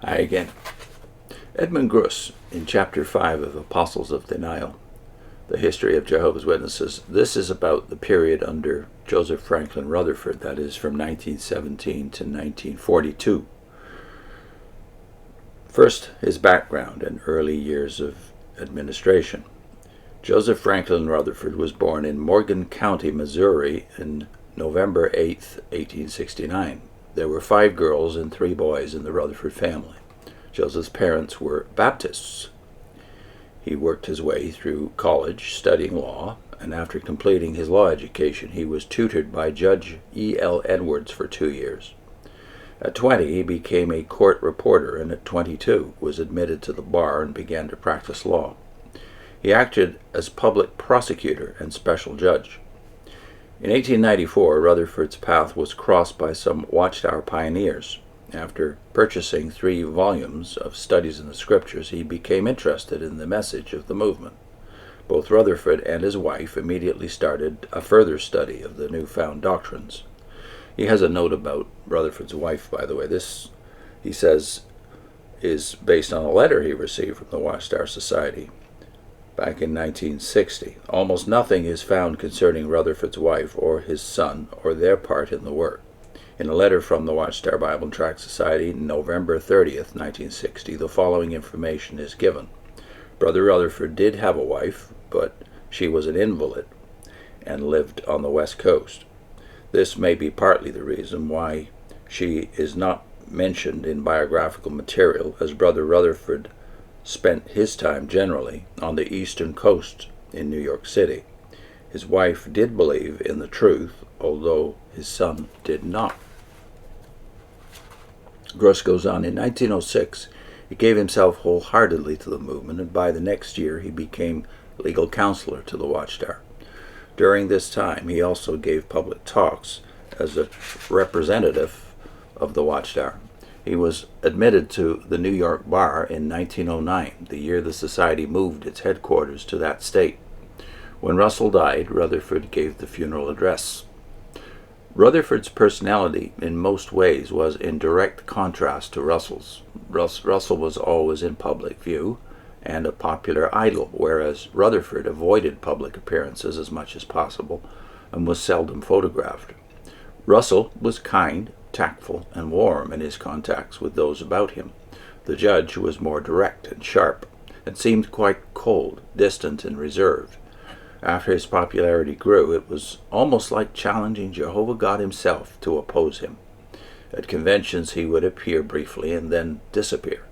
Hi again. Edmond Gruss, in Chapter 5 of Apostles of Denial, the history of Jehovah's Witnesses. This is about the period under Joseph Franklin Rutherford, that is from 1917 to 1942. First, his background and early years of administration. Joseph Franklin Rutherford was born in Morgan County, Missouri, on November 8, 1869. There were 5 girls and 3 boys in the Rutherford family. Joseph's parents were Baptists. He worked his way through college studying law, and after completing his law education, he was tutored by Judge E.L. Edwards for 2 years. At 20, he became a court reporter, and at 22 was admitted to the bar and began to practice law. He acted as public prosecutor and special judge. In 1894, Rutherford's path was crossed by some Watchtower pioneers. After purchasing 3 volumes of Studies in the Scriptures, he became interested in the message of the movement. Both Rutherford and his wife immediately started a further study of the newfound doctrines. He has a note about Rutherford's wife, by the way. This, he says, is based on a letter he received from the Watchtower Society back in 1960. Almost nothing is found concerning Rutherford's wife or his son or their part in the work. In a letter from the Watchtower Bible and Tract Society, November 30th, 1960, the following information is given. Brother Rutherford did have a wife, but she was an invalid and lived on the West Coast. This may be partly the reason why she is not mentioned in biographical material, as Brother Rutherford spent his time generally on the eastern coast in New York City. His wife did believe in the truth, although his son did not. Gruss goes on, in 1906, he gave himself wholeheartedly to the movement, and by the next year he became legal counselor to the Watchtower. During this time, he also gave public talks as a representative of the Watchtower. He was admitted to the New York bar in 1909, the year the society moved its headquarters to that state. When Russell died, Rutherford gave the funeral address. Rutherford's personality in most ways was in direct contrast to Russell's. Russell was always in public view and a popular idol, whereas Rutherford avoided public appearances as much as possible and was seldom photographed. Russell was kind, tactful, and warm in his contacts with those about him. The judge was more direct and sharp, and seemed quite cold, distant, and reserved. After his popularity grew, it was almost like challenging Jehovah God himself to oppose him. At conventions he would appear briefly and then disappear.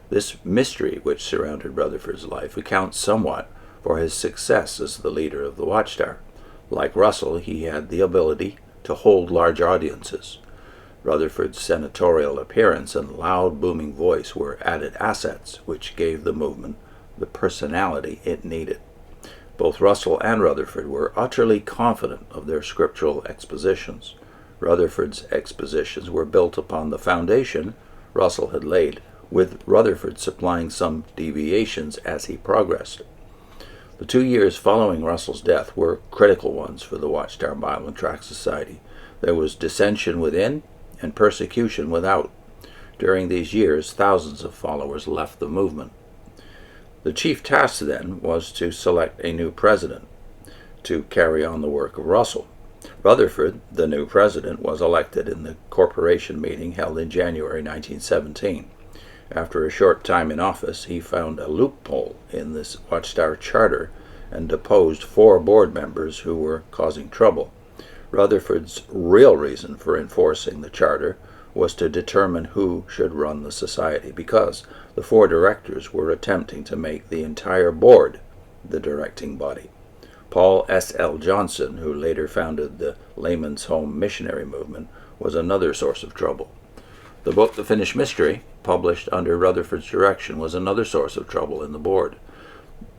This mystery which surrounded Rutherford's life accounts somewhat for his success as the leader of the Watchtower. Like Russell, he had the ability to hold large audiences. Rutherford's senatorial appearance and loud, booming voice were added assets which gave the movement the personality it needed. Both Russell and Rutherford were utterly confident of their scriptural expositions. Rutherford's expositions were built upon the foundation Russell had laid, with Rutherford supplying some deviations as he progressed. The 2 years following Russell's death were critical ones for the Watchtower Bible and Tract Society. There was dissension within and persecution without. During these years, thousands of followers left the movement. The chief task then was to select a new president to carry on the work of Russell. Rutherford, the new president, was elected in the corporation meeting held in January 1917. After a short time in office, he found a loophole in this Watchtower charter and deposed 4 board members who were causing trouble. Rutherford's real reason for enforcing the charter was to determine who should run the society, because the 4 directors were attempting to make the entire board the directing body. Paul S.L. Johnson, who later founded the Laymen's Home Missionary movement, was another source of trouble. The book The Finished Mystery, published under Rutherford's direction, was another source of trouble in the board.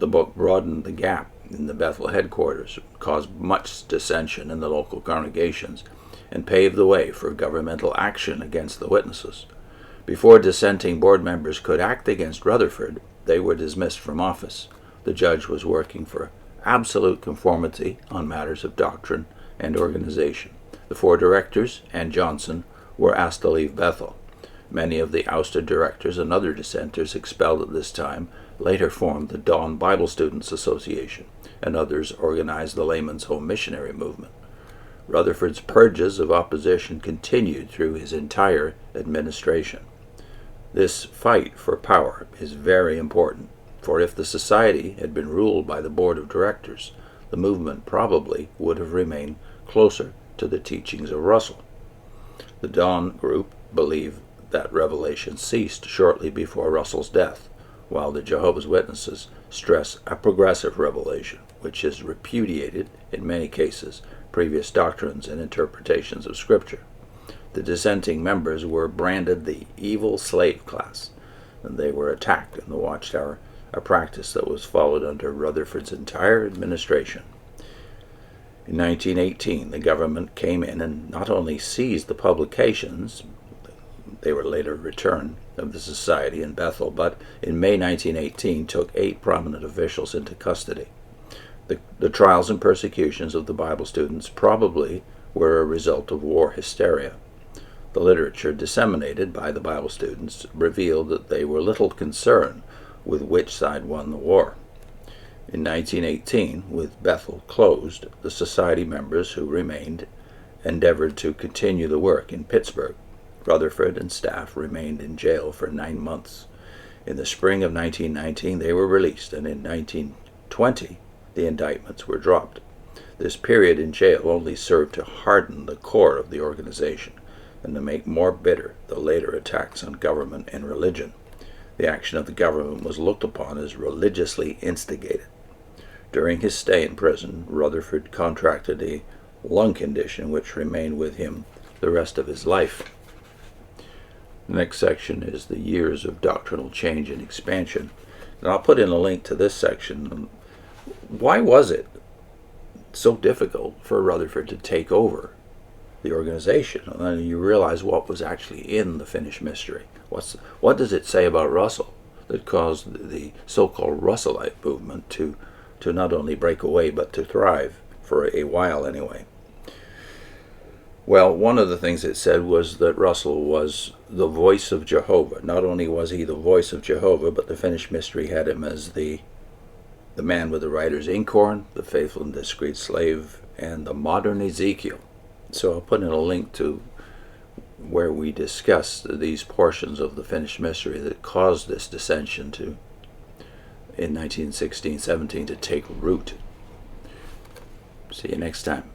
The book broadened the gap in the Bethel headquarters, caused much dissension in the local congregations, and paved the way for governmental action against the witnesses. Before dissenting board members could act against Rutherford, they were dismissed from office. The judge was working for absolute conformity on matters of doctrine and organization. The 4 directors and Johnson were asked to leave Bethel. Many of the ousted directors and other dissenters expelled at this time later formed the Dawn Bible Students Association, and others organized the Laymen's Home Missionary movement. Rutherford's purges of opposition continued through his entire administration. This fight for power is very important, for if the society had been ruled by the board of directors, the movement probably would have remained closer to the teachings of Russell. The Dawn group believed that revelation ceased shortly before Russell's death, while the Jehovah's Witnesses stress a progressive revelation, which has repudiated, in many cases, previous doctrines and interpretations of Scripture. The dissenting members were branded the evil slave class, and they were attacked in the Watchtower, a practice that was followed under Rutherford's entire administration. In 1918, the government came in and not only seized the publications, they were later returned, of the society in Bethel, but in May 1918 took 8 prominent officials into custody. The trials and persecutions of the Bible students probably were a result of war hysteria. The literature disseminated by the Bible students revealed that they were little concerned with which side won the war. In 1918, with Bethel closed, the society members who remained endeavored to continue the work in Pittsburgh. Rutherford and staff remained in jail for 9 months. In the spring of 1919, they were released, and in 1920, the indictments were dropped. This period in jail only served to harden the core of the organization and to make more bitter the later attacks on government and religion. The action of the government was looked upon as religiously instigated. During his stay in prison, Rutherford contracted a lung condition which remained with him the rest of his life. The next section is the years of doctrinal change and expansion. And I'll put in a link to this section. Why was it so difficult for Rutherford to take over the organization? And then you realize what was actually in the finished mystery. What does it say about Russell that caused the so-called Russellite movement to not only break away but to thrive, for a while anyway? Well, one of the things it said was that Russell was the voice of Jehovah. Not only was he the voice of Jehovah, but the finished mystery had him as the man with the writer's inkhorn, the faithful and discreet slave, and the modern Ezekiel. So I'll put in a link to where we discuss these portions of the finished mystery that caused this dissension in 1916-17 to take root. See you next time.